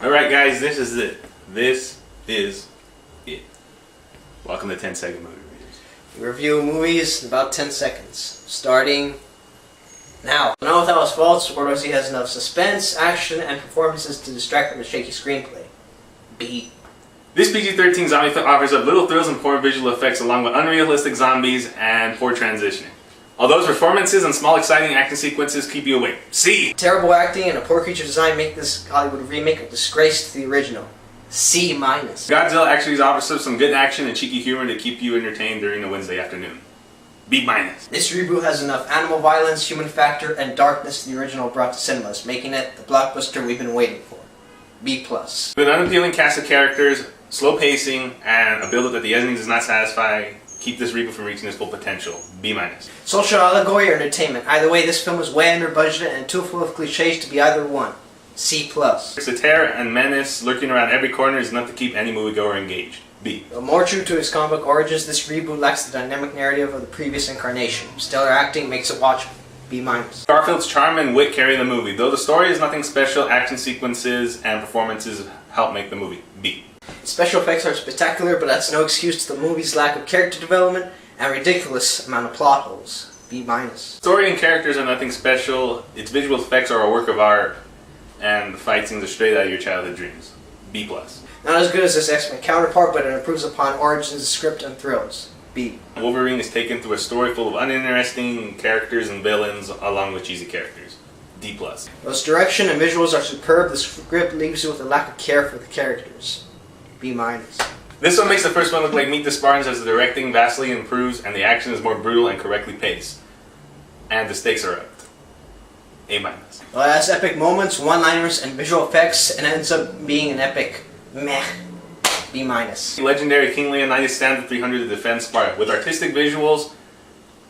Alright guys, this is it. This is it. Welcome to 10-second movie reviews. We review movies in about 10 seconds. Starting now. Not without his faults, or does he has enough suspense, action, and performances to distract from the shaky screenplay? B. This PG-13 zombie film offers up little thrills and poor visual effects along with unrealistic zombies and poor transitioning. Although his performances and small exciting action sequences keep you awake. C. Terrible acting and a poor creature design make this Hollywood remake a disgrace to the original. C-. Godzilla actually offers up some good action and cheeky humor to keep you entertained during a Wednesday afternoon. B-. This reboot has enough animal violence, human factor, and darkness the original brought to cinemas, making it the blockbuster we've been waiting for. B+. With an unappealing cast of characters, slow pacing, and a build-up that the ending does not satisfy, keep this reboot from reaching its full potential. B-. Social allegory or entertainment. Either way, this film was way under budget and too full of cliches to be either one. C+. The terror and menace lurking around every corner is enough to keep any moviegoer engaged. B. More true to its comic book origins, this reboot lacks the dynamic narrative of the previous incarnation. Stellar acting makes it watchable. B-. Garfield's charm and wit carry the movie. Though the story is nothing special, action sequences and performances help make the movie. B. Special effects are spectacular, but that's no excuse to the movie's lack of character development and ridiculous amount of plot holes. B-. Story and characters are nothing special, its visual effects are a work of art, and the fight scenes are straight out of your childhood dreams. B+. Not as good as its X-Men counterpart, but it improves upon origins, script, and thrills. B. Wolverine is taken through a story full of uninteresting characters and villains, along with cheesy characters. D+. Those direction and visuals are superb, the script leaves you with a lack of care for the characters. B-. This one makes the first one look like Meet the Spartans as the directing vastly improves and the action is more brutal and correctly paced. And the stakes are upped. A-. Well, it has epic moments, one-liners, and visual effects, and ends up being an epic meh. B-. Legendary King Leonidas stands at 300 to defend Sparta. With artistic visuals,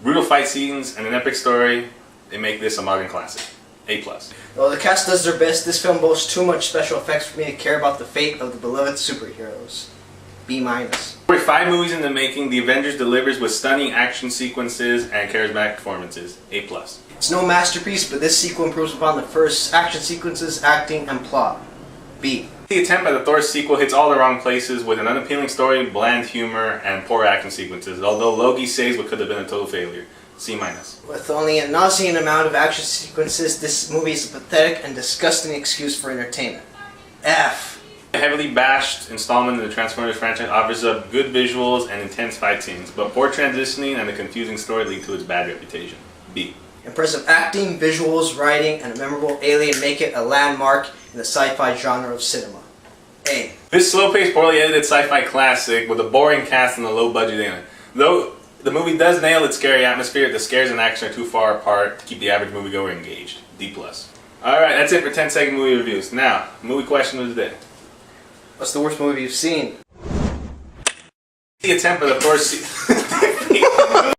brutal fight scenes, and an epic story, they make this a modern classic. A+. Though the cast does their best, this film boasts too much special effects for me to care about the fate of the beloved superheroes. B-. 5 movies in the making, the Avengers delivers with stunning action sequences and charismatic performances. A+. It's no masterpiece, but this sequel improves upon the first action sequences, acting, and plot. B. The attempt at the Thor sequel hits all the wrong places with an unappealing story, bland humor, and poor action sequences, although Loki saves what could have been a total failure. C-. With only a nauseating amount of action sequences, this movie is a pathetic and disgusting excuse for entertainment. F. The heavily bashed installment in the Transformers franchise offers up good visuals and intense fight scenes, but poor transitioning and a confusing story lead to its bad reputation. B. Impressive acting, visuals, writing, and a memorable alien make it a landmark in the sci-fi genre of cinema. A. This slow-paced, poorly edited sci-fi classic with a boring cast and a low-budget alien. Though the movie does nail its scary atmosphere, the scares and action are too far apart to keep the average moviegoer engaged. D+. Alright, that's it for 10-second movie reviews. Now, movie question of the day. What's the worst movie you've seen? The attempt of the Thor sequel.